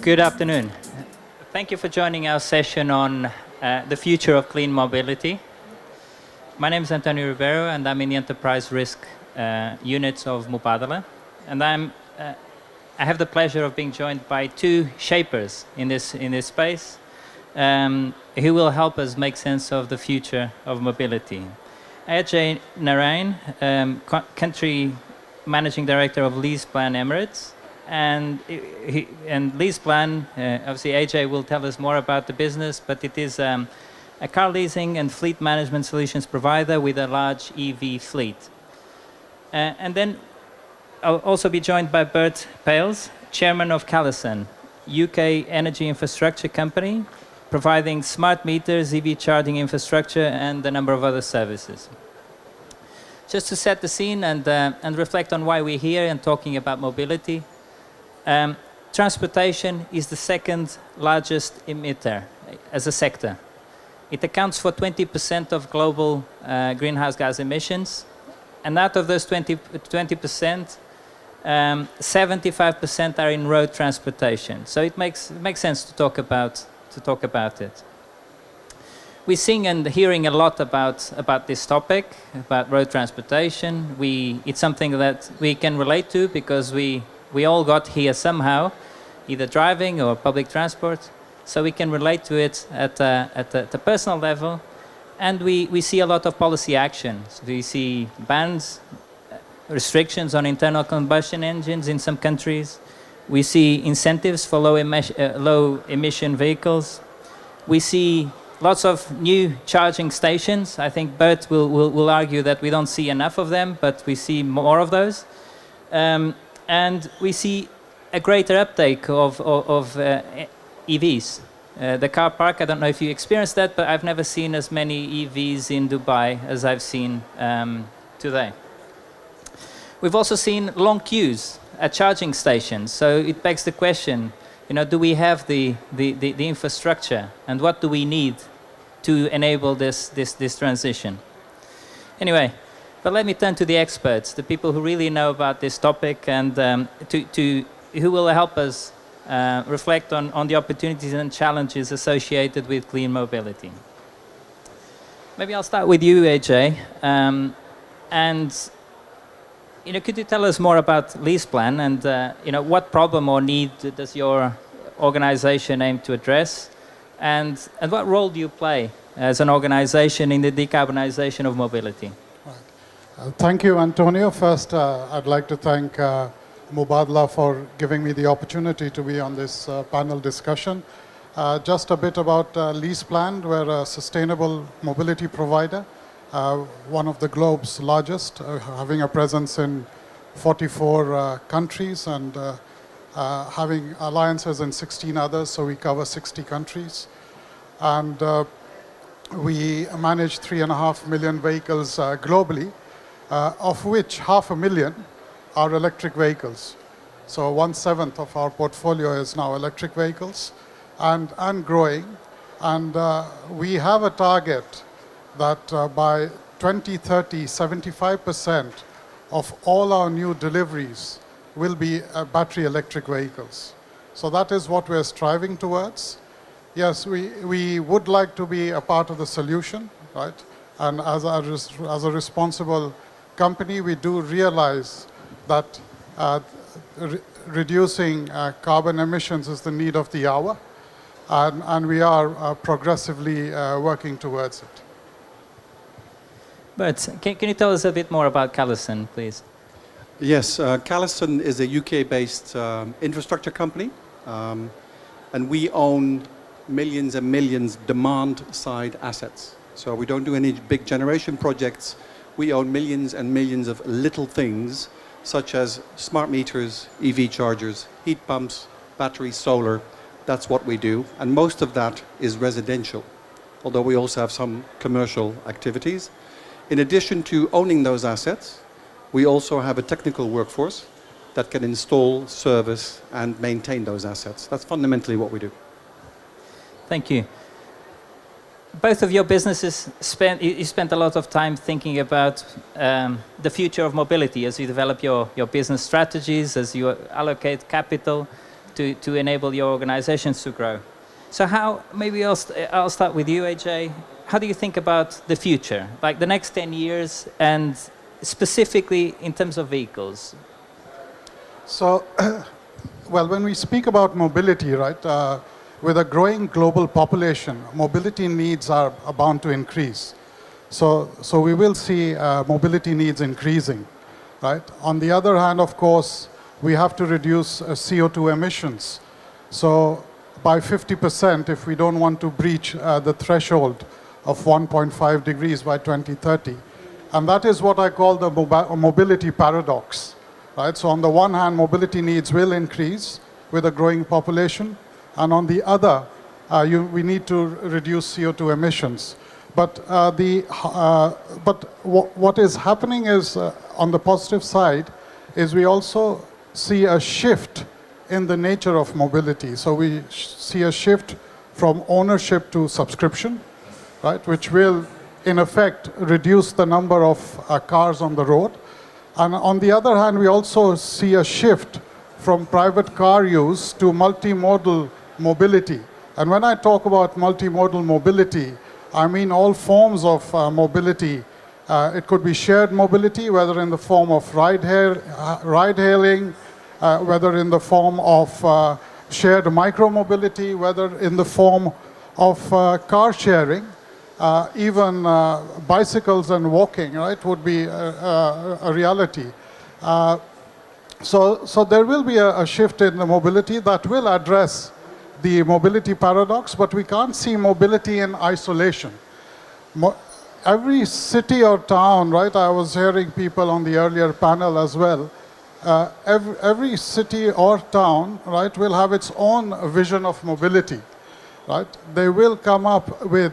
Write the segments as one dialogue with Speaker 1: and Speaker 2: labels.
Speaker 1: Good afternoon. Thank you for joining our session on the future of clean mobility. My name is Antonio Ribeiro, and I'm in the enterprise risk units of Mubadala. And I have the pleasure of being joined by two shapers in this space who will help us make sense of the future of mobility. Ajay Narain, country managing director of LeasePlan Emirates. And LeasePlan, obviously Ajay will tell us more about the business, but it is a car leasing and fleet management solutions provider with a large EV fleet. And then I'll also be joined by Bert Pales, chairman of Callison, UK energy infrastructure company, providing smart meters, EV charging infrastructure, and a number of other services. Just to set the scene and reflect on why we're here and talking about mobility. Transportation is the second largest emitter as a sector. It accounts for 20% of global greenhouse gas emissions, and out of those 20%, 75% are in road transportation. So it makes sense to talk about it. We're seeing and hearing a lot about this topic, about road transportation. It's something that we can relate to because we all got here somehow, either driving or public transport, so we can relate to it at a personal level. And we see a lot of policy action. So we see bans, restrictions on internal combustion engines in some countries. We see incentives for low emission vehicles. We see lots of new charging stations. I think Bert will argue that we don't see enough of them, but we see more of those. And we see a greater uptake of EVs. The car park, I don't know if you experienced that, but I've never seen as many EVs in Dubai as I've seen today. We've also seen long queues at charging stations. So it begs the question, do we have the infrastructure, and what do we need to enable this transition? Anyway, but let me turn to the experts, the people who really know about this topic, and who will help us reflect on the opportunities and challenges associated with clean mobility. Maybe I'll start with you, Ajay. Could you tell us more about LeasePlan and what problem or need does your organization aim to address, and what role do you play as an organization in the decarbonization of mobility?
Speaker 2: Thank you, Antonio. First, I'd like to thank Mubadala for giving me the opportunity to be on this panel discussion. Just a bit about LeasePlan. We're a sustainable mobility provider, one of the globe's largest, having a presence in 44 countries and having alliances in 16 others, so we cover 60 countries. And we manage 3.5 million vehicles globally, of which 500,000 are electric vehicles. So 1/7 of our portfolio is now electric vehicles and growing. And we have a target that by 2030, 75% of all our new deliveries will be battery electric vehicles. So that is what we're striving towards. Yes, we would like to be a part of the solution, right? And as a responsible company, we do realize that reducing carbon emissions is the need of the hour, and we are progressively working towards it.
Speaker 1: But can you tell us a bit more about Callison, please?
Speaker 3: Yes, Callison is a UK-based infrastructure company, and we own millions and millions demand-side assets. So we don't do any big generation projects. We own millions and millions of little things, such as smart meters, EV chargers, heat pumps, batteries, solar. That's what we do. And most of that is residential, although we also have some commercial activities. In addition to owning those assets, we also have a technical workforce that can install, service, and maintain those assets. That's fundamentally what we do.
Speaker 1: Thank you. Both of your businesses spent a lot of time thinking about the future of mobility as you develop your business strategies, as you allocate capital. to enable your organizations to grow. So how, maybe I'll start with you, AJ. How do you think about the future, like the next 10 years, and specifically in terms of vehicles?
Speaker 2: So, well, when we speak about mobility, right, with a growing global population, mobility needs are bound to increase. So we will see mobility needs increasing, right? On the other hand, of course, we have to reduce CO2 emissions. So by 50% if we don't want to breach the threshold of 1.5 degrees by 2030. And that is what I call the mobility paradox, right? So on the one hand, mobility needs will increase with a growing population, and on the other, we need to reduce CO2 emissions. But what is happening is, on the positive side, is we also see a shift in the nature of mobility. So we see a shift from ownership to subscription, right, which will, in effect, reduce the number of cars on the road. And on the other hand, we also see a shift from private car use to multimodal mobility. And when I talk about multimodal mobility, I mean all forms of mobility. It could be shared mobility, whether in the form of ride-hailing, whether in the form of shared micro-mobility, whether in the form of car sharing, even bicycles and walking, right, would be a reality. So there will be a shift in the mobility that will address the mobility paradox, but we can't see mobility in isolation. Every city or town, right, I was hearing people on the earlier panel as well, every city or town, right, will have its own vision of mobility, right? They will come up with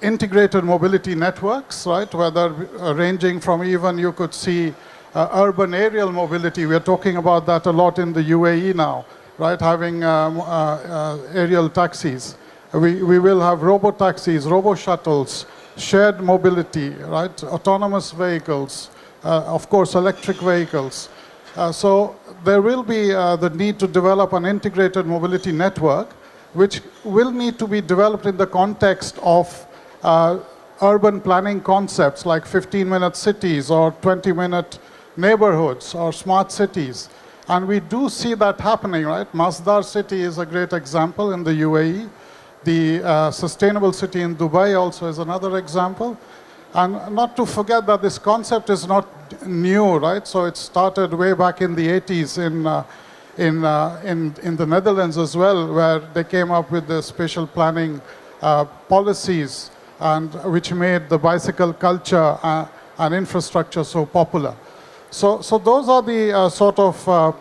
Speaker 2: integrated mobility networks, right, whether ranging from, even you could see urban aerial mobility. We're talking about that a lot in the UAE now, right, having aerial taxis. We will have robo-taxis, robo-shuttles, shared mobility, right, autonomous vehicles, of course electric vehicles. So there will be the need to develop an integrated mobility network, which will need to be developed in the context of urban planning concepts like 15-minute cities or 20-minute neighborhoods or smart cities. And we do see that happening, right? Masdar city is a great example in the UAE. The sustainable city in Dubai also is another example. And not to forget that this concept is not new, right? So it started way back in the 80s in the Netherlands as well, where they came up with the spatial planning policies, and which made the bicycle culture and infrastructure so popular. So those are the sort of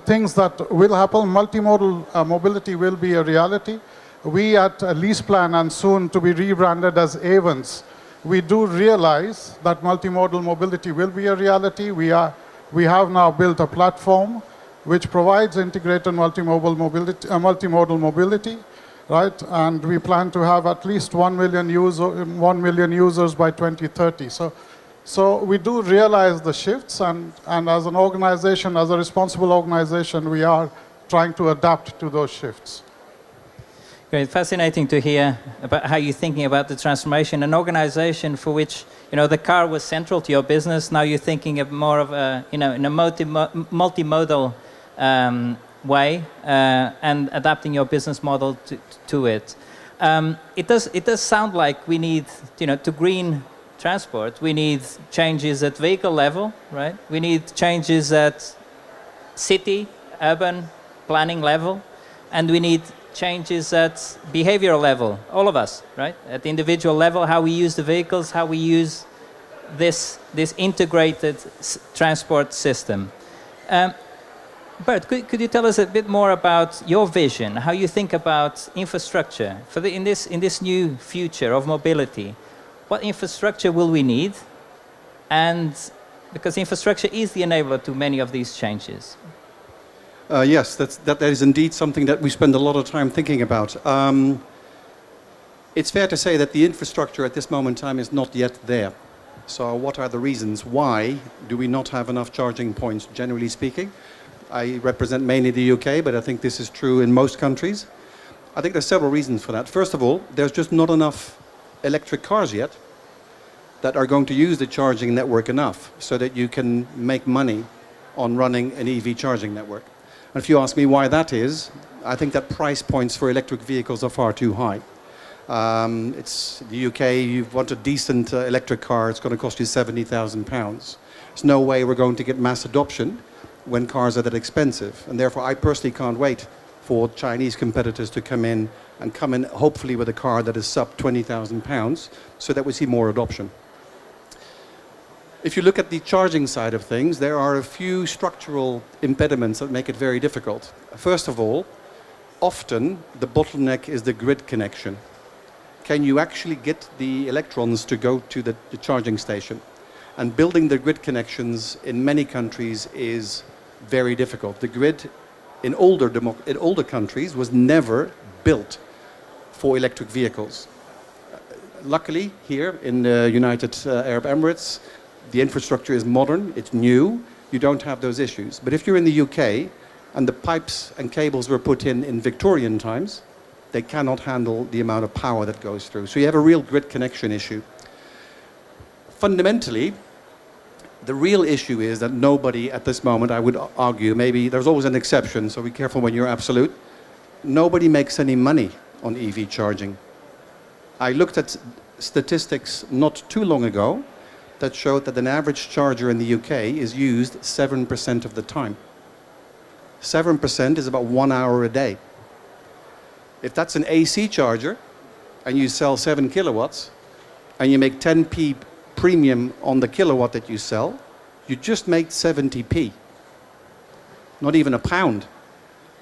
Speaker 2: things that will happen. Multimodal mobility will be a reality. We at LeasePlan, and soon to be rebranded as Ayvens, we do realize that multimodal mobility will be a reality. We have now built a platform which provides integrated multimodal mobility, right? And we plan to have at least 1 million users by 2030. So we do realize the shifts, and as an organization, as a responsible organization, we are trying to adapt to those shifts.
Speaker 1: Great, fascinating to hear about how you're thinking about the transformation. An organization for which, you know, the car was central to your business. Now you're thinking of more of a, you know, in a multimodal way and adapting your business model to it. It does sound like we need, you know, to green transport, we need changes at vehicle level, right? We need changes at city, urban planning level, and we need changes at behavioral level, all of us, right? At the individual level, how we use the vehicles, how we use this integrated transport system. Bert, could you tell us a bit more about your vision, how you think about infrastructure for in this new future of mobility? What infrastructure will we need? And because infrastructure is the enabler to many of these changes.
Speaker 3: Yes, that is indeed something that we spend a lot of time thinking about. It's fair to say that the infrastructure at this moment in time is not yet there. So what are the reasons? Why do we not have enough charging points, generally speaking? I represent mainly the UK, but I think this is true in most countries. I think there's several reasons for that. First of all, there's just not enough electric cars yet that are going to use the charging network enough so that you can make money on running an EV charging network. And if you ask me why that is, I think that price points for electric vehicles are far too high. It's the UK, you want a decent electric car, it's going to cost you £70,000. There's no way we're going to get mass adoption when cars are that expensive. And therefore, I personally can't wait for Chinese competitors to come in hopefully with a car that is sub £20,000 so that we see more adoption. If you look at the charging side of things, there are a few structural impediments that make it very difficult. First of all, often the bottleneck is the grid connection. Can you actually get the electrons to go to the charging station? And building the grid connections in many countries is very difficult. The grid in older countries was never built for electric vehicles. Luckily, here in the United Arab Emirates, the infrastructure is modern, it's new, you don't have those issues. But if you're in the UK and the pipes and cables were put in Victorian times, they cannot handle the amount of power that goes through. So you have a real grid connection issue. Fundamentally, the real issue is that nobody at this moment, I would argue, maybe there's always an exception, so be careful when you're absolute, nobody makes any money on EV charging. I looked at statistics not too long ago that showed that an average charger in the UK is used 7% of the time. 7% is about 1 hour a day. If that's an AC charger and you sell 7 kilowatts and you make 10p premium on the kilowatt that you sell, you just make 70p. Not even a pound.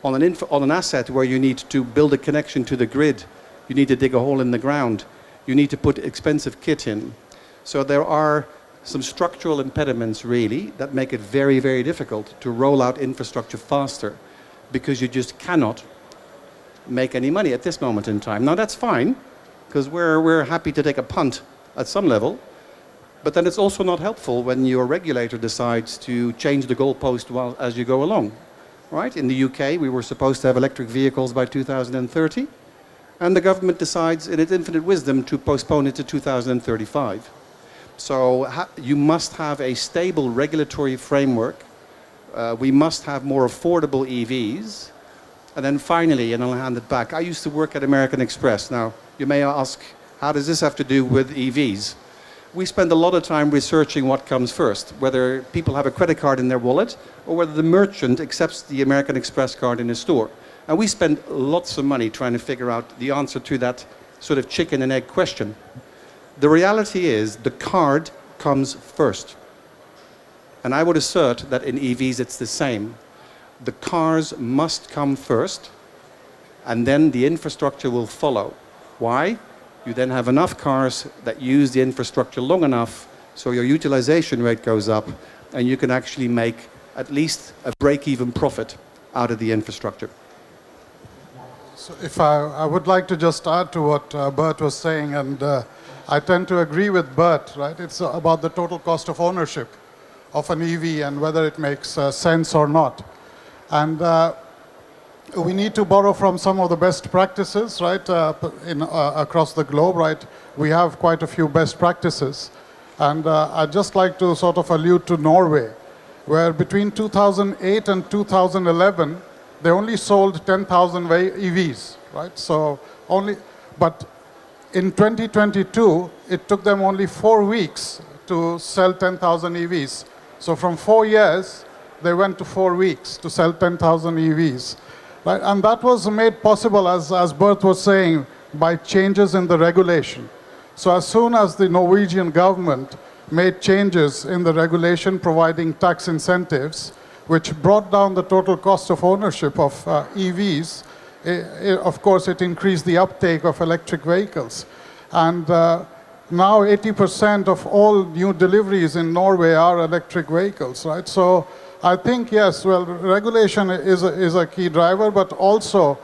Speaker 3: On an asset where you need to build a connection to the grid, you need to dig a hole in the ground, you need to put expensive kit in. So there are some structural impediments really that make it very, very difficult to roll out infrastructure faster because you just cannot make any money at this moment in time. Now that's fine, because we're happy to take a punt at some level, but then it's also not helpful when your regulator decides to change the goalpost as you go along. Right? In the UK, we were supposed to have electric vehicles by 2030, and the government decides in its infinite wisdom to postpone it to 2035. So you must have a stable regulatory framework. We must have more affordable EVs. And then finally, and I'll hand it back, I used to work at American Express. Now, you may ask, how does this have to do with EVs? We spend a lot of time researching what comes first, whether people have a credit card in their wallet or whether the merchant accepts the American Express card in his store. And we spend lots of money trying to figure out the answer to that sort of chicken and egg question. The reality is the card comes first. And I would assert that in EVs it's the same. The cars must come first, and then the infrastructure will follow. Why? You then have enough cars that use the infrastructure long enough so your utilization rate goes up, and you can actually make at least a break-even profit out of the infrastructure.
Speaker 2: So if I would like to just add to what Bert was saying, and I tend to agree with Bert, right? It's about the total cost of ownership of an EV and whether it makes sense or not. And we need to borrow from some of the best practices, right, across the globe, right? We have quite a few best practices. And I'd just like to sort of allude to Norway, where between 2008 and 2011, they only sold 10,000 EVs, right? So but in 2022, it took them only 4 weeks to sell 10,000 EVs. So from 4 years, they went to 4 weeks to sell 10,000 EVs. Right? And that was made possible, as Bert was saying, by changes in the regulation. So as soon as the Norwegian government made changes in the regulation providing tax incentives, which brought down the total cost of ownership of EVs, of course it increased the uptake of electric vehicles. And now 80% of all new deliveries in Norway are electric vehicles, right? So I think, yes, well, regulation is a key driver, but also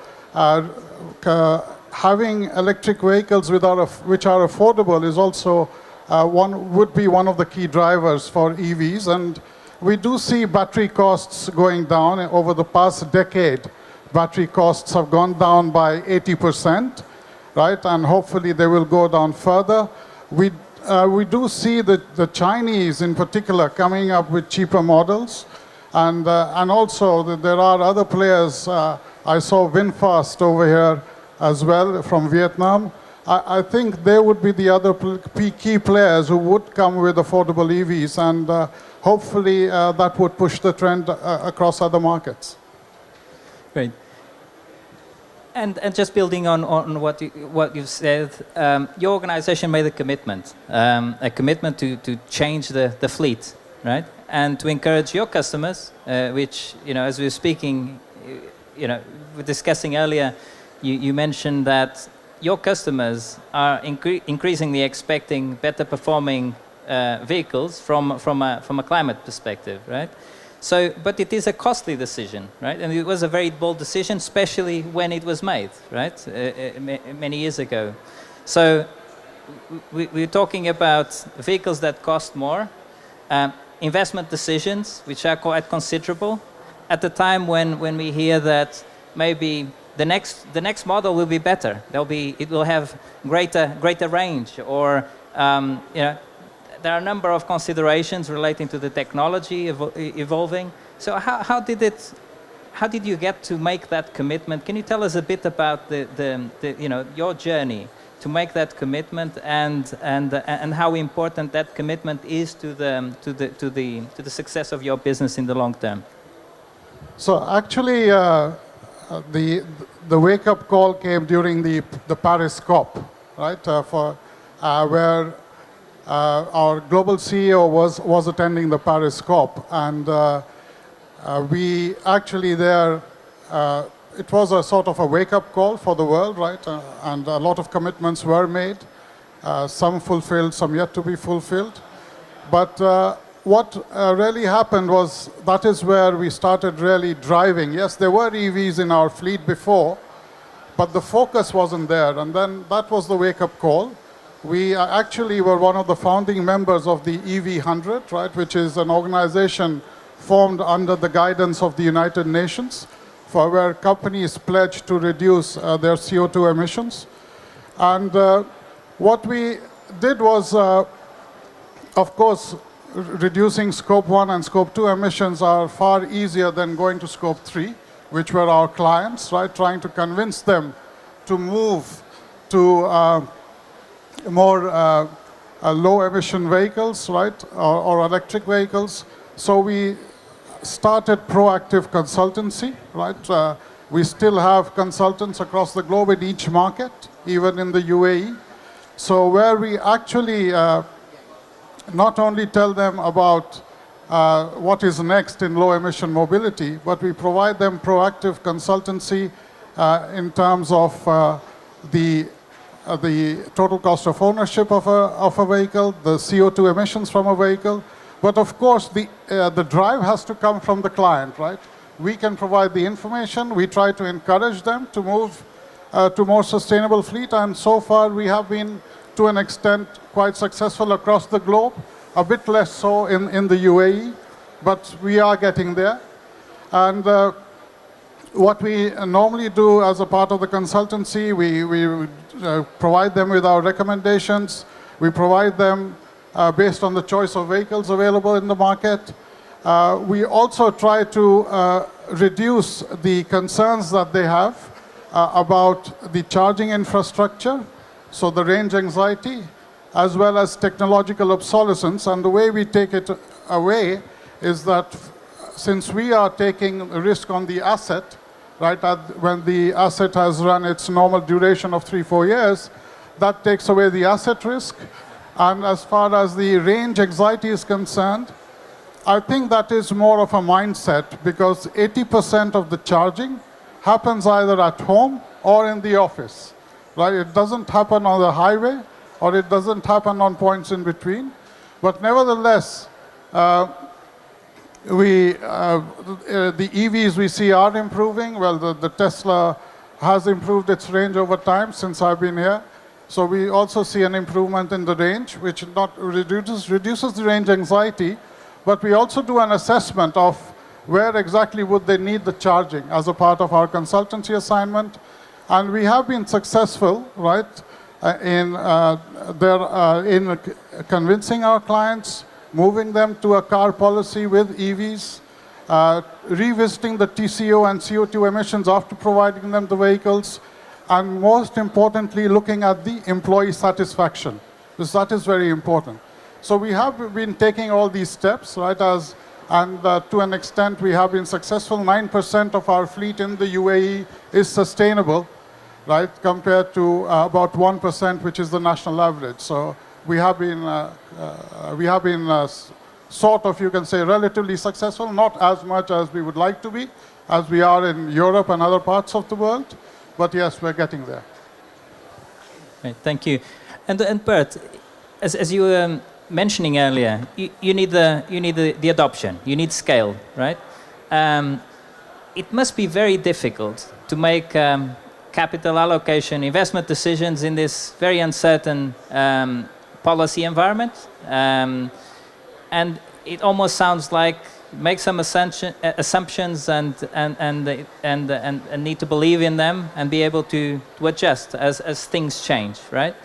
Speaker 2: having electric vehicles which are affordable is also would be one of the key drivers for EVs. And we do see battery costs going down. Over the past decade, battery costs have gone down by 80%, right? And hopefully they will go down further. We do see the Chinese in particular coming up with cheaper models. And also there are other players. I saw VinFast over here as well from Vietnam. I think they would be the other key players who would come with affordable EVs, and hopefully that would push the trend across other markets.
Speaker 1: Great. And just building on what you've said, your organization made a commitment to change the fleet, right? And to encourage your customers, which, as we were speaking, we're discussing earlier, you mentioned that your customers are increasingly expecting better performing vehicles from a climate perspective, right? So, but it is a costly decision, right? And it was a very bold decision, especially when it was made, right? Many years ago. So we're talking about vehicles that cost more, investment decisions which are quite considerable, at the time when we hear that maybe the next model will be better. It will have greater range, or there are a number of considerations relating to the technology evolving. So how did you get to make that commitment? Can you tell us a bit about your journey to make that commitment, and how important that commitment is to the success of your business in the long term?
Speaker 2: So actually, the wake-up call came during the Paris COP, right? Where our global CEO was attending the Paris COP, and we actually there. It was a sort of a wake-up call for the world, right? And a lot of commitments were made, some fulfilled, some yet to be fulfilled. But what really happened was, that is where we started really driving. Yes, there were EVs in our fleet before, but the focus wasn't there. And then that was the wake-up call. We actually were one of the founding members of the EV100, right, which is an organization formed under the guidance of the United Nations, for where companies pledge to reduce their CO2 emissions. And what we did was, of course, reducing Scope 1 and Scope 2 emissions are far easier than going to Scope 3, which were our clients, right? Trying to convince them to move to more low-emission vehicles, right, or electric vehicles. So we started proactive consultancy, right? We still have consultants across the globe in each market, even in the UAE. So where we actually not only tell them about what is next in low-emission mobility, but we provide them proactive consultancy in terms of the total cost of ownership of a vehicle, the CO2 emissions from a vehicle. But of course, the drive has to come from the client, right? We can provide the information. We try to encourage them to move to more sustainable fleet. And so far, we have been, to an extent, quite successful across the globe. A bit less so in the UAE, but we are getting there. And what we normally do as a part of the consultancy, we provide them with our recommendations. We provide them based on the choice of vehicles available in the market. We also try to reduce the concerns that they have about the charging infrastructure, so the range anxiety, as well as technological obsolescence. And the way we take it away is that since we are taking a risk on the asset, right, when the asset has run its normal duration of 3-4 years, that takes away the asset risk. And as far as the range anxiety is concerned, I think that is more of a mindset, because 80% of the charging happens either at home or in the office, right? It doesn't happen on the highway, or it doesn't happen on points in between. But nevertheless, the EVs we see are improving. Well, the Tesla has improved its range over time since I've been here. So we also see an improvement in the range, which not reduces the range anxiety, but we also do an assessment of where exactly would they need the charging as a part of our consultancy assignment. And we have been successful, right, in convincing our clients, moving them to a car policy with EVs, revisiting the TCO and CO2 emissions after providing them the vehicles, and most importantly, looking at the employee satisfaction, because that is very important. So we have been taking all these steps, right, and to an extent we have been successful. 9% of our fleet in the UAE is sustainable, right, compared to about 1%, which is the national average. So we have been sort of, you can say, relatively successful, not as much as we would like to be, as we are in Europe and other parts of the world, but yes, we're getting there.
Speaker 1: Right, thank you. And Bert, as you were mentioning earlier, you need the adoption, you need scale, right? It must be very difficult to make capital allocation, investment decisions in this very uncertain policy environment. And it almost sounds like make some assumptions and need to believe in them and be able to adjust as things change, right?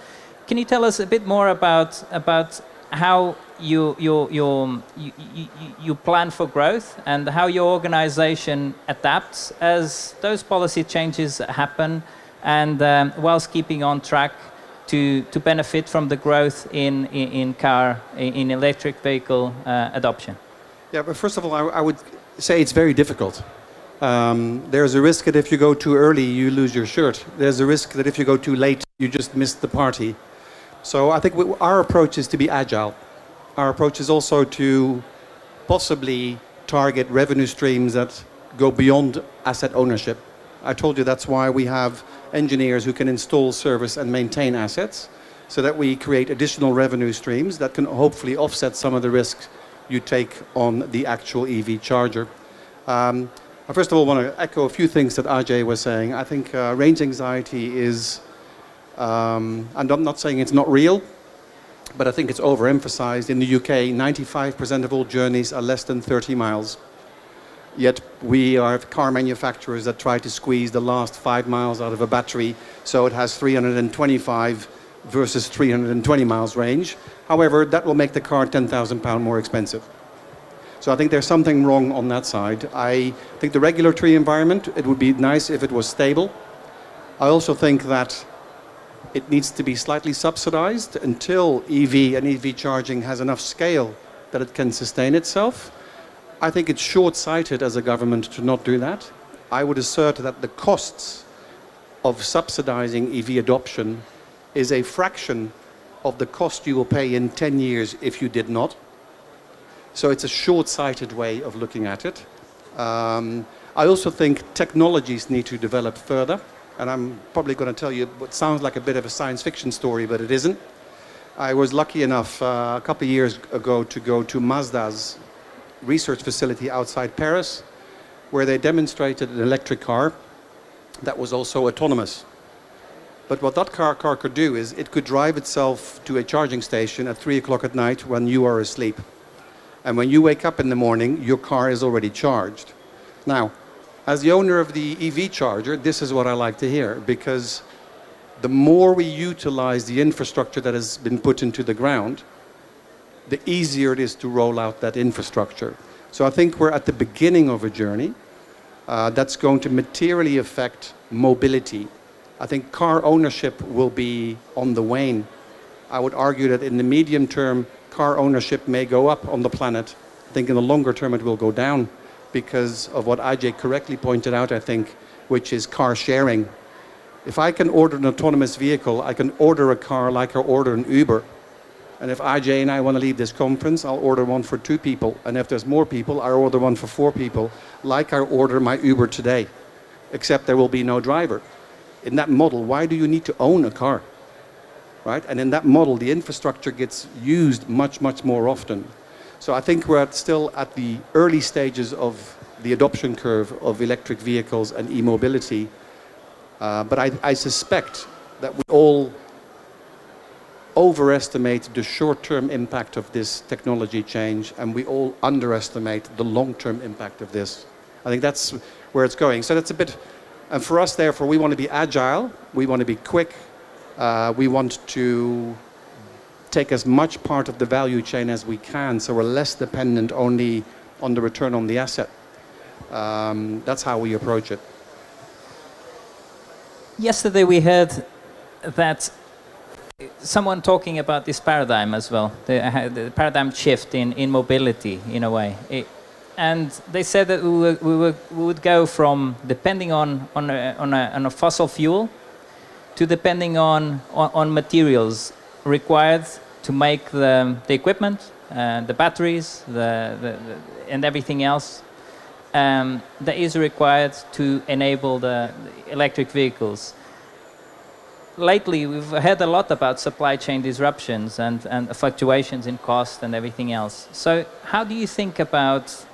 Speaker 1: Can you tell us a bit more about how you plan for growth and how your organization adapts as those policy changes happen, and whilst keeping on track to benefit from the growth in electric vehicle adoption?
Speaker 3: Yeah, but first of all, I would say it's very difficult. There's a risk that if you go too early, you lose your shirt. There's a risk that if you go too late, you just miss the party. So I think our approach is to be agile. Our approach is also to possibly target revenue streams that go beyond asset ownership. I told you that's why we have engineers who can install, service and maintain assets, so that we create additional revenue streams that can hopefully offset some of the risks you take on the actual EV charger. I first of all want to echo a few things that Ajay was saying. I think range anxiety is, and I'm not saying it's not real, but I think it's overemphasized. In the UK, 95% of all journeys are less than 30 miles. Yet we have car manufacturers that try to squeeze the last 5 miles out of a battery, so it has 325 versus 320 miles range. However, that will make the car £10,000 more expensive. So I think there's something wrong on that side. I think the regulatory environment, it would be nice if it was stable. I also think that it needs to be slightly subsidized until EV and EV charging has enough scale that it can sustain itself. I think it's short-sighted as a government to not do that. I would assert that the costs of subsidizing EV adoption is a fraction of the cost you will pay in 10 years if you did not. So it's a short-sighted way of looking at it. I also think technologies need to develop further. And I'm probably going to tell you what sounds like a bit of a science fiction story, but it isn't. I was lucky enough a couple of years ago to go to Mazda's research facility outside Paris, where they demonstrated an electric car that was also autonomous. But what that car could do is it could drive itself to a charging station at 3 o'clock at night when you are asleep. And when you wake up in the morning, your car is already charged. Now, as the owner of the EV charger, this is what I like to hear, because the more we utilize the infrastructure that has been put into the ground, the easier it is to roll out that infrastructure. So I think we're at the beginning of a journey that's going to materially affect mobility. I think car ownership will be on the wane. I would argue that in the medium term, car ownership may go up on the planet. I think in the longer term, it will go down, because of what Ajay correctly pointed out, I think, which is car sharing. If I can order an autonomous vehicle, I can order a car like I order an Uber. And if Ajay and I want to leave this conference, I'll order one for 2 people. And if there's more people, I'll order one for 4 people, like I order my Uber today, except there will be no driver. In that model, why do you need to own a car? Right? And in that model, the infrastructure gets used much, much more often. So I think we're still at the early stages of the adoption curve of electric vehicles and e-mobility. But I suspect that we all overestimate the short-term impact of this technology change, and we all underestimate the long-term impact of this. I think that's where it's going. So that's a bit, and for us, therefore, we want to be agile, we want to be quick, we want to take as much part of the value chain as we can, so we're less dependent only on the return on the asset. That's how we approach it.
Speaker 1: Yesterday we heard that someone talking about this paradigm as well, the paradigm shift in mobility in a way. And they said that we would go from depending on a fossil fuel to depending on materials required to make the equipment, the batteries, and everything else that is required to enable the electric vehicles. Lately, we've heard a lot about supply chain disruptions and fluctuations in cost and everything else. So how do you think about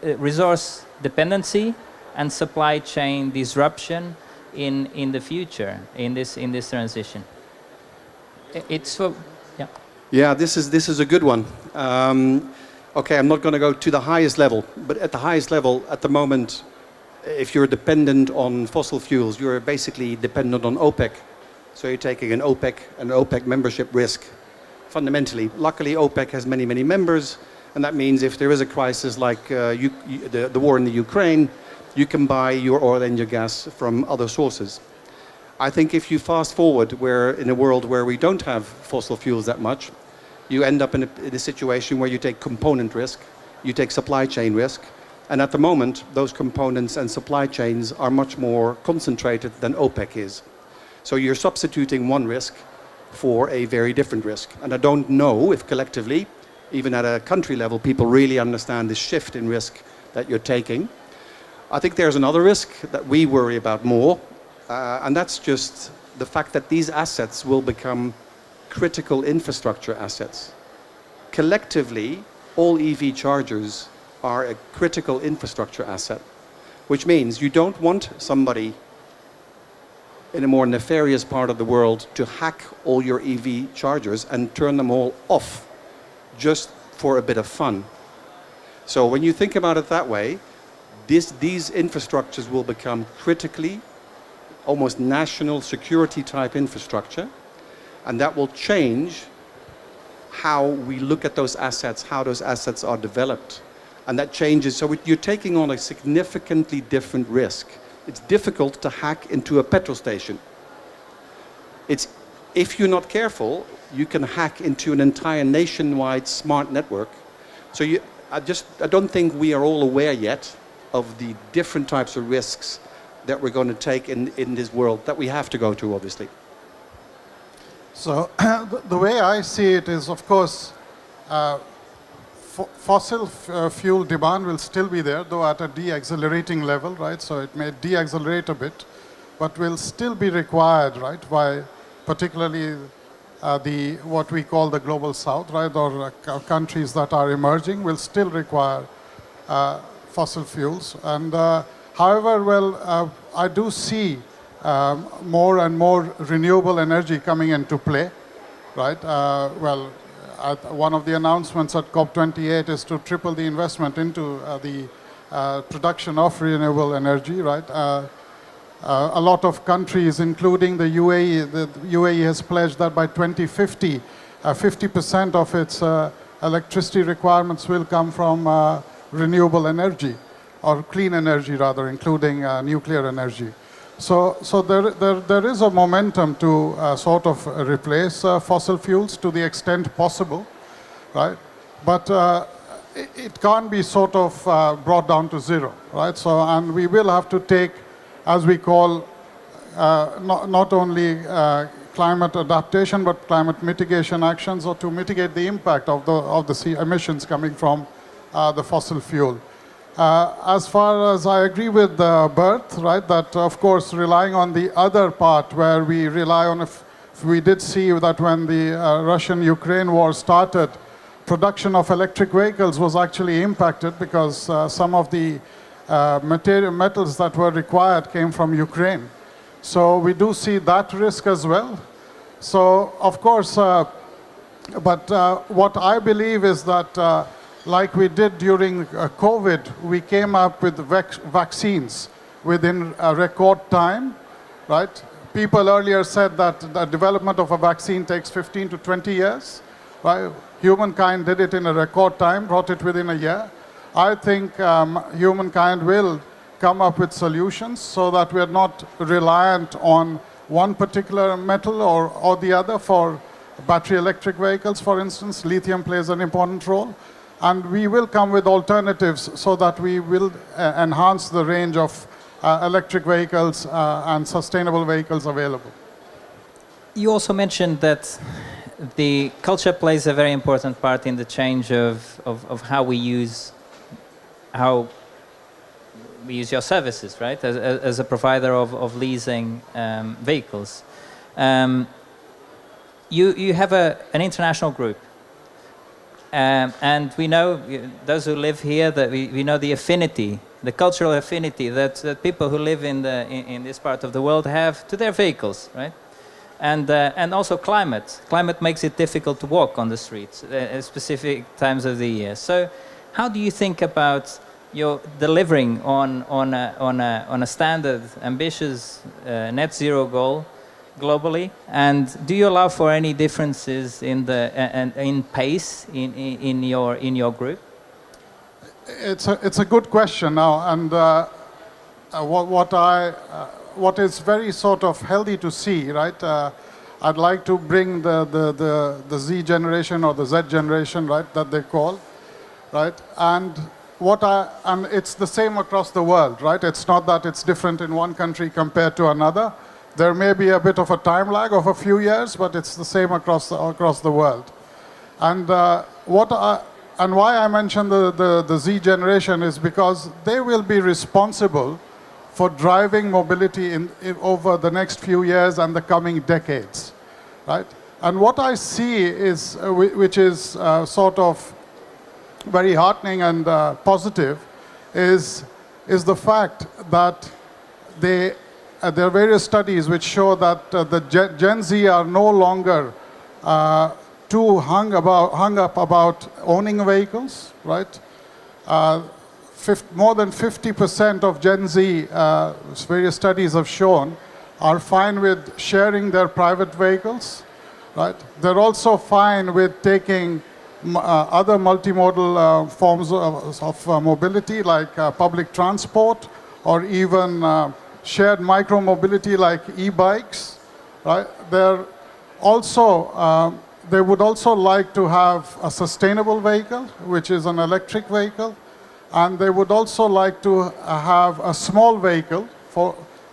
Speaker 1: resource dependency and supply chain disruption in the future, in this transition?
Speaker 3: Yeah, this is a good one. Okay, I'm not going to go to the highest level, but at the highest level, at the moment, if you're dependent on fossil fuels, you're basically dependent on OPEC. So you're taking an OPEC membership risk, fundamentally. Luckily, OPEC has many, many members, and that means if there is a crisis like the war in the Ukraine, you can buy your oil and your gas from other sources. I think if you fast forward, we're in a world where we don't have fossil fuels that much, you end up in a situation where you take component risk, you take supply chain risk, and at the moment, those components and supply chains are much more concentrated than OPEC is. So you're substituting one risk for a very different risk. And I don't know if collectively, even at a country level, people really understand the shift in risk that you're taking. I think there's another risk that we worry about more, and that's just the fact that these assets will become critical infrastructure assets. Collectively, all EV chargers are a critical infrastructure asset, which means you don't want somebody in a more nefarious part of the world to hack all your EV chargers and turn them all off just for a bit of fun. So when you think about it that way, these infrastructures will become critically, almost national security type infrastructure, and that will change how we look at those assets, how those assets are developed. And that changes, so you're taking on a significantly different risk. It's difficult to hack into a petrol station. If you're not careful, you can hack into an entire nationwide smart network. So I don't think we are all aware yet of the different types of risks that we're going to take in this world that we have to go to, obviously.
Speaker 2: So the way I see it is, of course, fossil fuel demand will still be there, though at a de-accelerating level, right? So it may de-accelerate a bit, but will still be required, right, by particularly what we call the global south, right, or countries that are emerging will still require fossil fuels. And however, well, I do see more and more renewable energy coming into play, right? One of the announcements at COP28 is to triple the investment into the production of renewable energy, right? A lot of countries, including the UAE, the UAE has pledged that by 2050, 50% of its electricity requirements will come from renewable energy, or clean energy rather, including nuclear energy. So there is a momentum to sort of replace fossil fuels to the extent possible, right? But it can't be sort of brought down to zero, right? So, and we will have to take, as we call, not only climate adaptation, but climate mitigation actions, or to mitigate the impact of the emissions coming from the fossil fuel. As far as I agree with Bert, right, that of course relying on the other part where we rely on, if we did see that when the Russian-Ukraine war started, production of electric vehicles was actually impacted because some of the metals that were required came from Ukraine. So we do see that risk as well. So, of course, what I believe is that, like we did during COVID, we came up with vaccines within a record time, right? People earlier said that the development of a vaccine takes 15 to 20 years, right? Humankind did it in a record time, brought it within a year. I think humankind will come up with solutions so that we're not reliant on one particular metal or the other. For battery electric vehicles, for instance, lithium plays an important role. And we will come with alternatives so that we will enhance the range of electric vehicles and sustainable vehicles available.
Speaker 1: You also mentioned that the culture plays a very important part in the change of how we use your services, right? As a provider of leasing vehicles. You have an international group. And we know, those who live here, that we know the affinity, the cultural affinity that people who live in this part of the world have to their vehicles, right? And also climate. Climate makes it difficult to walk on the streets at specific times of the year. So, how do you think about your delivering on a standard, ambitious net zero goal globally, and do you allow for any differences in pace in your group?
Speaker 2: It's a good question now, and what is very sort of healthy to see, right? I'd like to bring the Z generation or the Z generation, right, that they call, right, and it's the same across the world, right? It's not that it's different in one country compared to another. There may be a bit of a time lag of a few years, but it's the same across the world. And why I mention the Z generation is because they will be responsible for driving mobility over the next few years and the coming decades, right? And what I see is, which is sort of very heartening and positive, is the fact that there are various studies which show that the Gen Z are no longer too hung up about owning vehicles, right? More than 50% of Gen Z, various studies have shown, are fine with sharing their private vehicles, right? They're also fine with taking other multimodal forms of mobility, like public transport, or even shared micro-mobility like e-bikes, right? They would also like to have a sustainable vehicle, which is an electric vehicle, and they would also like to have a small vehicle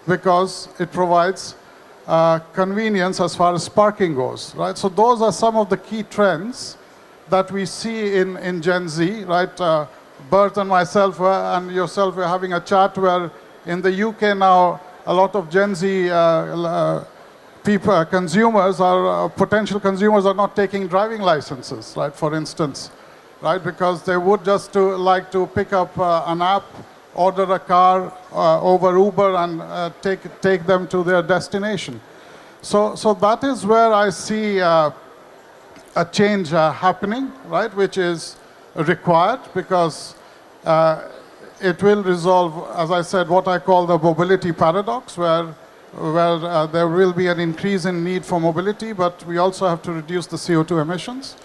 Speaker 2: because it provides convenience as far as parking goes, right? So those are some of the key trends that we see in Gen Z, right? Bert and myself and yourself were having a chat where in the UK now, a lot of Gen Z potential consumers are not taking driving licenses, right, for instance, right, because they would just like to pick up an app, order a car over Uber and take them to their destination. So that is where I see a change happening, right, which is required because it will resolve, as I said, what I call the mobility paradox, where there will be an increase in need for mobility, but we also have to reduce the CO2 emissions.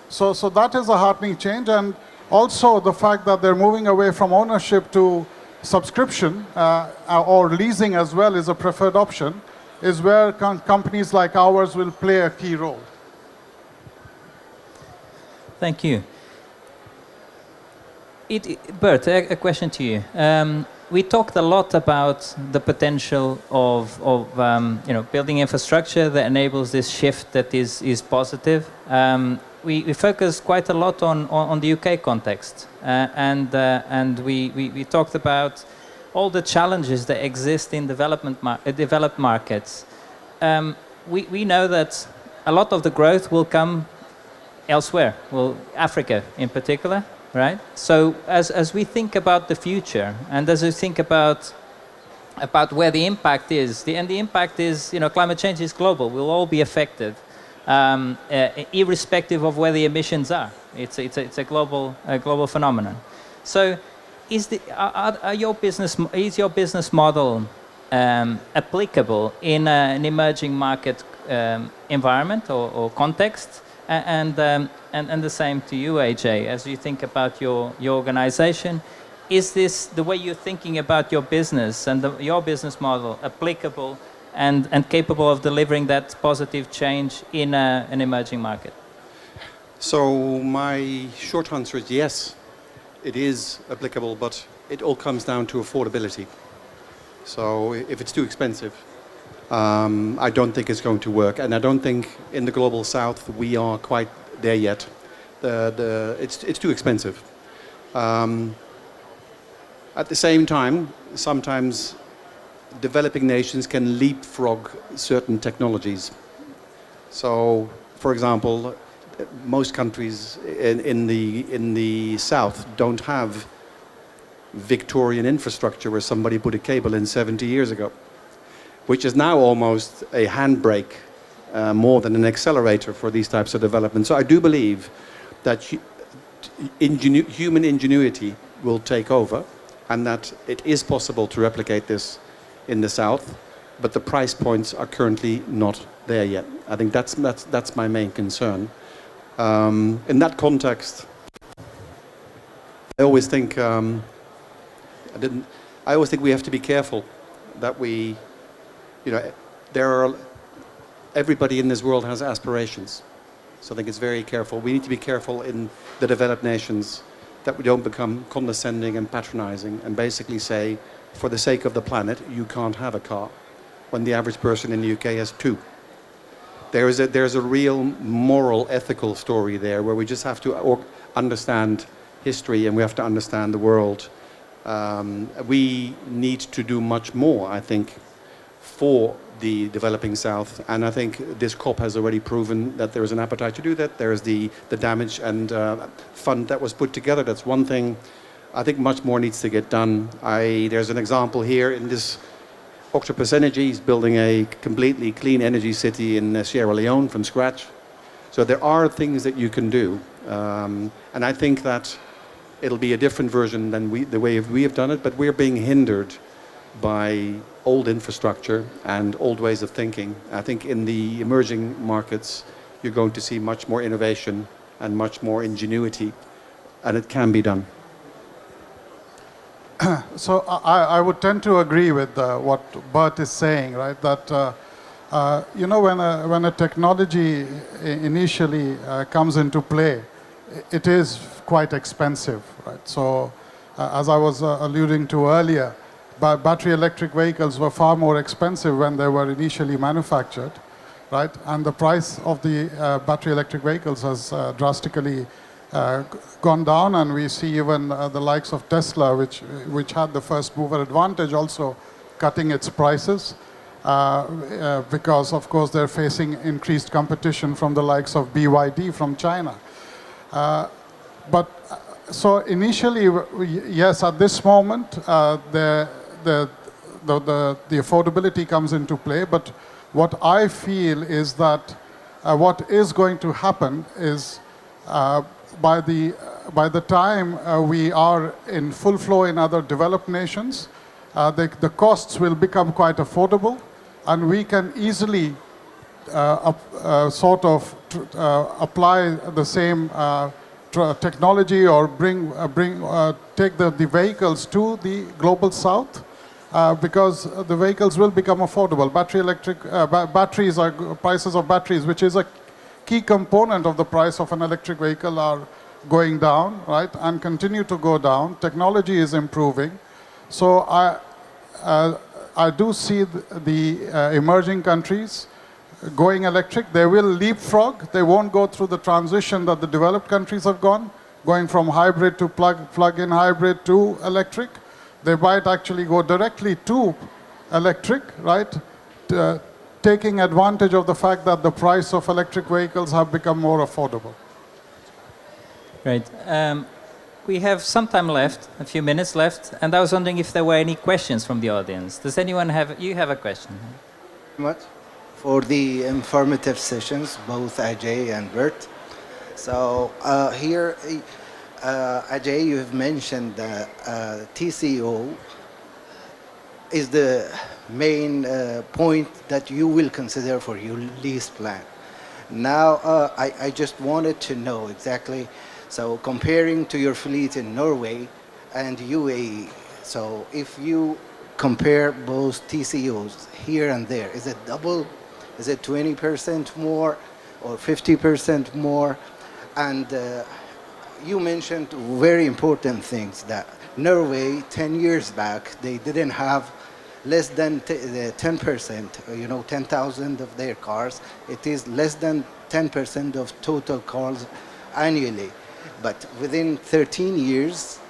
Speaker 2: So that is a heartening change, and also the fact that they're moving away from ownership to subscription or leasing as well is a preferred option, is where companies like ours will play a key role.
Speaker 1: Thank you. Bert, a question to you. We talked a lot about the potential of building infrastructure that enables this shift that is positive. We focused quite a lot on the UK context, and we talked about all the challenges that exist in developed markets. We know that a lot of the growth will come elsewhere, Africa in particular. Right. So as we think about the future, and as we think about about where the impact is. And the impact is, climate change is global. We'll all be affected, irrespective of where the emissions are. It's a global phenomenon. So, is your business model applicable in an emerging market environment or context? And the same to you, AJ, as you think about your organization. Is this the way you're thinking about your business and your business model applicable and capable of delivering that positive change in an emerging market?
Speaker 3: So my short answer is yes, it is applicable, but it all comes down to affordability. So if it's too expensive, I don't think it's going to work, and I don't think in the global south we are quite there yet. It's too expensive. At the same time, sometimes developing nations can leapfrog certain technologies. So, for example, most countries in the south don't have Victorian infrastructure where somebody put a cable in 70 years ago, which is now almost a handbrake more than an accelerator for these types of developments. So I do believe that human ingenuity will take over, and that it is possible to replicate this in the south, but the price points are currently not there yet. I think that's my main concern. In that context, I always think we have to be careful that we, everybody in this world has aspirations. So I think it's very careful. We need to be careful in the developed nations that we don't become condescending and patronizing and basically say, for the sake of the planet, you can't have a car, when the average person in the UK has two. There's a real moral, ethical story there where we just have to understand history and we have to understand the world. We need to do much more, I think, for the developing South, and I think this COP has already proven that there is an appetite to do that. There is the damage and fund that was put together. That's one thing. I think much more needs to get done. There's an example here in this Octopus Energy is building a completely clean energy city in Sierra Leone from scratch. So there are things that you can do, and I think that it'll be a different version than the way we have done it, but we're being hindered by old infrastructure and old ways of thinking. I think in the emerging markets, you're going to see much more innovation and much more ingenuity, and it can be done.
Speaker 2: So I would tend to agree with what Bert is saying, right? That when a technology initially comes into play, it is quite expensive, right? So as I was alluding to earlier, battery electric vehicles were far more expensive when they were initially manufactured, right? And the price of the battery electric vehicles has drastically gone down, and we see even the likes of Tesla, which had the first mover advantage, also cutting its prices because, of course, they're facing increased competition from the likes of BYD from China. So initially, yes, at this moment, the affordability comes into play. But what I feel is that what is going to happen is by the time we are in full flow in other developed nations, the costs will become quite affordable, and we can easily apply the same technology or take the vehicles to the global south because the vehicles will become affordable. Prices of batteries, which is a key component of the price of an electric vehicle, are going down, right, and continue to go down. Technology is improving. So I do see the emerging countries going electric. They will leapfrog. They won't go through the transition that the developed countries have going from hybrid to plug-in hybrid to electric. They might actually go directly to electric, right? Taking advantage of the fact that the price of electric vehicles have become more affordable.
Speaker 1: Great. we have some time left, a few minutes left, and I was wondering if there were any questions from the audience. Does anyone have? You have a question?
Speaker 4: Much for the informative sessions, both Ajay and Bert. So here, Ajay, you have mentioned that TCO is the main point that you will consider for your lease plan. Now, I just wanted to know exactly, so comparing to your fleet in Norway and UAE, so if you compare both TCOs here and there, is it double? Is it 20% more or 50% more? And you mentioned very important things that Norway 10 years back, they didn't have less than 10%, 10,000 of their cars. It is less than 10% of total cars annually. But within 13 years,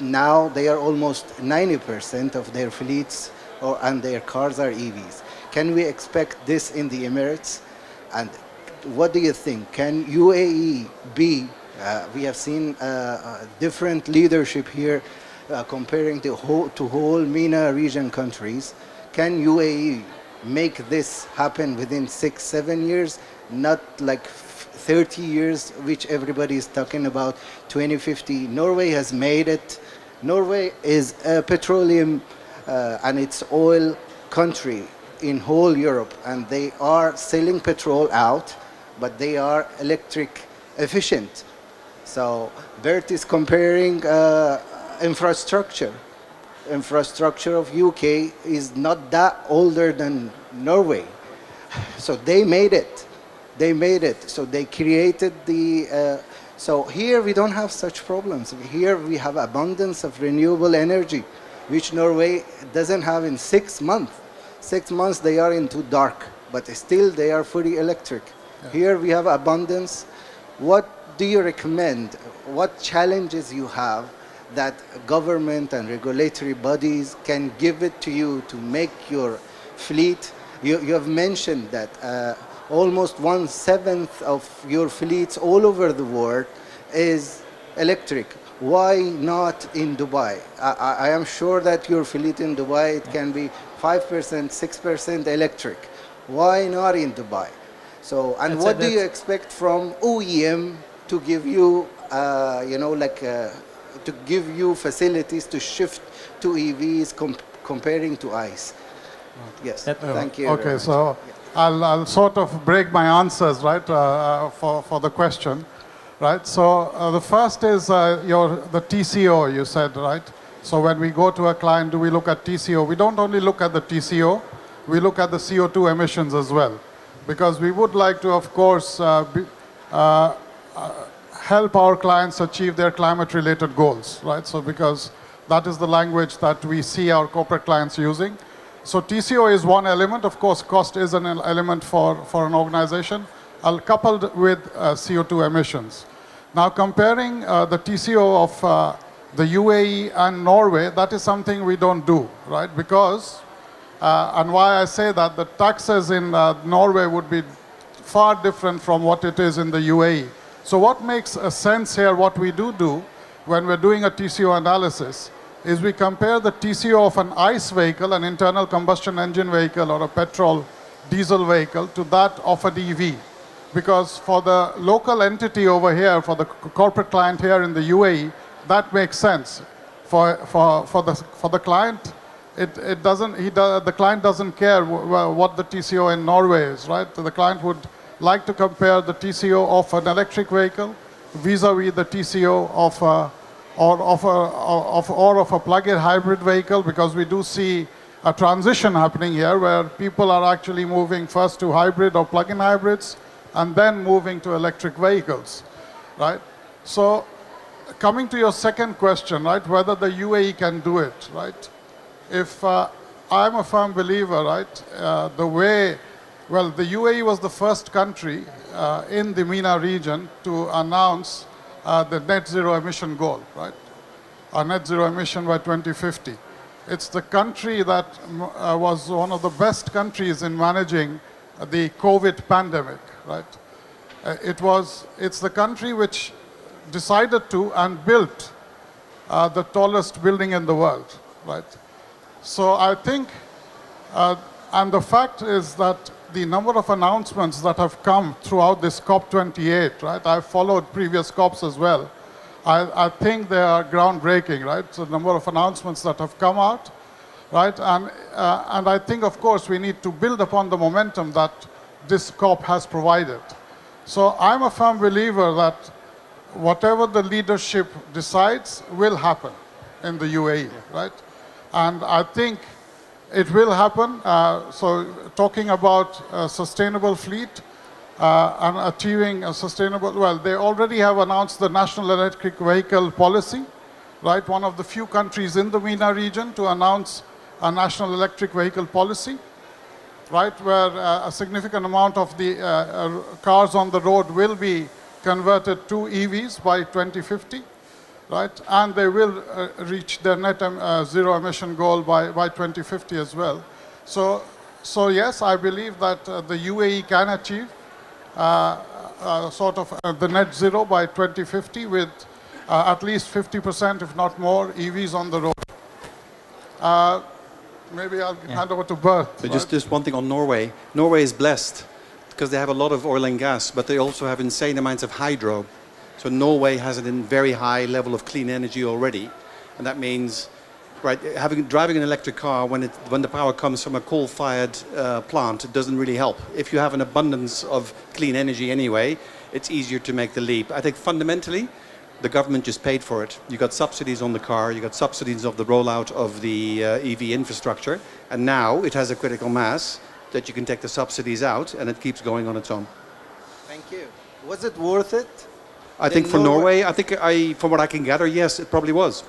Speaker 4: now they are almost 90% of their fleets and their cars are EVs. Can we expect this in the Emirates? And what do you think? Can UAE be, we have seen different leadership here comparing to whole MENA region countries. Can UAE make this happen within 6-7 years, not like 30 years, which everybody is talking about, 2050? Norway has made it. Norway is a petroleum and it's oil country in whole Europe, and they are selling petrol out, but they are electric efficient. So Bert is comparing infrastructure. Infrastructure of UK is not that older than Norway. So they made it. They made it. So they created the... so here we don't have such problems. Here we have abundance of renewable energy, which Norway doesn't have in 6 months. 6 months they are into dark, but still they are fully electric. Yeah. Here we have abundance. What do you recommend? What challenges you have that government and regulatory bodies can give it to you to make your fleet? You have mentioned that almost 1/7 of your fleets all over the world is electric. Why not in Dubai? I am sure that your fleet in Dubai, it can be 5%, 6% electric. Why not in Dubai? So, and what do you expect from OEM to give you, to give you facilities to shift to EVs comparing to ICE? Yes, thank you.
Speaker 2: Okay, so I'll sort of break my answers, right, for the question, right? So the first is the TCO, you said, right? So when we go to a client, do we look at TCO? We don't only look at the TCO, we look at the CO2 emissions as well. Because we would like to, of course, help our clients achieve their climate-related goals, right? So because that is the language that we see our corporate clients using. So TCO is one element. Of course, cost is an element for an organization, coupled with CO2 emissions. Now, comparing the TCO of the UAE and Norway, that is something we don't do, right? Because, and why I say that, the taxes in Norway would be far different from what it is in the UAE. So what makes a sense here, what we do when we're doing a TCO analysis, is we compare the TCO of an ICE vehicle, an internal combustion engine vehicle, or a petrol diesel vehicle, to that of an EV. Because for the local entity over here, for the corporate client here in the UAE, that makes sense. For the client, the client doesn't care what the TCO in Norway is, right? The client would like to compare the TCO of an electric vehicle vis-a-vis the TCO of a plug-in hybrid vehicle, because we do see a transition happening here where people are actually moving first to hybrid or plug-in hybrids and then moving to electric vehicles, right? So coming to your second question, right, whether the UAE can do it, right? If I'm a firm believer, right, the UAE was the first country in the MENA region to announce the net zero emission goal, right? A net zero emission by 2050. It's the country that was one of the best countries in managing the COVID pandemic, right? It's the country which decided to and built the tallest building in the world, right? So I think, and the fact is that the number of announcements that have come throughout this COP28, right? I've followed previous COPs as well. I think they are groundbreaking, right? So the number of announcements that have come out, right? And I think, of course, we need to build upon the momentum that this COP has provided. So I'm a firm believer that whatever the leadership decides will happen in the UAE, right? And I think it will happen. So talking about a sustainable fleet and achieving a sustainable, well, they already have announced the National Electric Vehicle Policy, right? One of the few countries in the MENA region to announce a National Electric Vehicle Policy, right? Where a significant amount of the cars on the road will be converted to EVs by 2050. Right? And they will reach their net zero emission goal by 2050 as well. So yes, I believe that the UAE can achieve sort of the net zero by 2050 with at least 50%, if not more, EVs on the road. Maybe I'll hand over to Bert.
Speaker 3: So just one thing on Norway. Norway is blessed because they have a lot of oil and gas, but they also have insane amounts of hydro. So Norway has a very high level of clean energy already, and that means, right, driving an electric car when the power comes from a coal-fired plant, it doesn't really help. If you have an abundance of clean energy anyway, it's easier to make the leap. I think fundamentally, the government just paid for it. You got subsidies on the car, you got subsidies of the rollout of the EV infrastructure, and now it has a critical mass that you can take the subsidies out, and it keeps going on its own.
Speaker 4: Thank you. Was it worth it?
Speaker 3: I think for Norway, from what I can gather, yes, it probably was.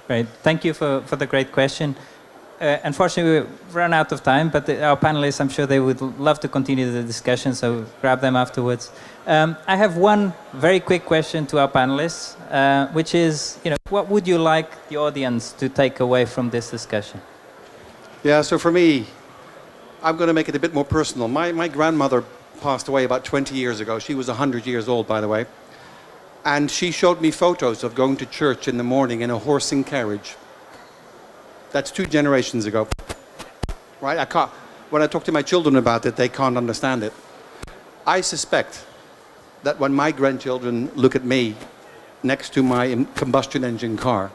Speaker 1: Great. Thank you for the great question. Unfortunately, we've run out of time, but our panelists, I'm sure they would love to continue the discussion, so grab them afterwards. I have one very quick question to our panelists, which is, what would you like the audience to take away from this discussion?
Speaker 3: Yeah, so for me, I'm going to make it a bit more personal. My grandmother passed away about 20 years ago. She was 100 years old, by the way. And she showed me photos of going to church in the morning in a horse and carriage. That's 2 generations ago. Right? When I talk to my children about it, they can't understand it. I suspect that when my grandchildren look at me next to my combustion engine car,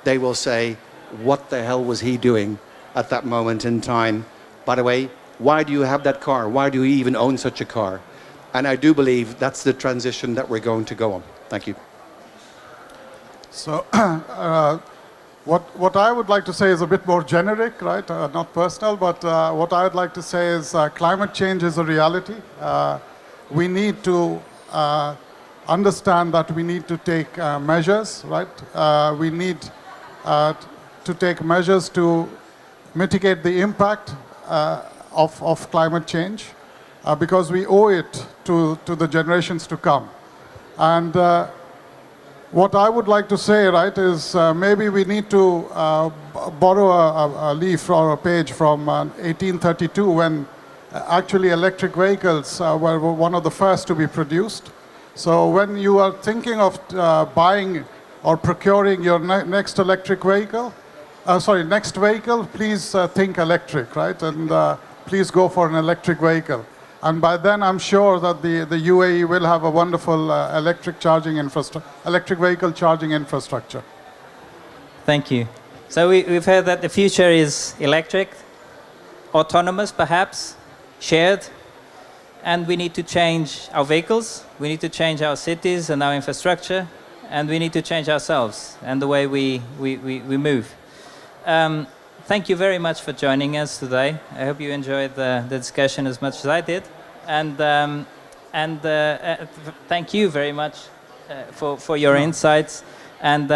Speaker 3: they will say, what the hell was he doing at that moment in time? By the way, why do you have that car? Why do you even own such a car? And I do believe that's the transition that we're going to go on. Thank you.
Speaker 2: So what I would like to say is a bit more generic, right? Not personal, but what I would like to say is climate change is a reality. We need to understand that we need to take measures, right? We need to take measures to mitigate the impact of climate change because we owe it to the generations to come. And what I would like to say, right, is maybe we need to borrow a leaf or a page from 1832 when actually electric vehicles were one of the first to be produced. So when you are thinking of buying or procuring your next electric vehicle, next vehicle, please think electric, right? And please go for an electric vehicle. And by then, I'm sure that the UAE will have a wonderful electric vehicle charging infrastructure.
Speaker 1: Thank you. So we've heard that the future is electric, autonomous perhaps, shared, and we need to change our vehicles, we need to change our cities and our infrastructure, and we need to change ourselves and the way we move. Thank you very much for joining us today. I hope you enjoyed the discussion as much as I did. And thank you very much for your insights. And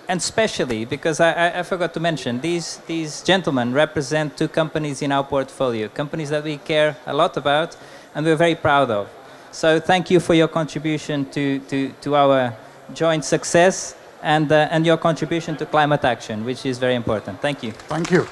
Speaker 1: especially, because I forgot to mention, these gentlemen represent 2 companies in our portfolio, companies that we care a lot about and we're very proud of. So thank you for your contribution to our joint success and your contribution to climate action, which is very important. Thank you.
Speaker 2: Thank you.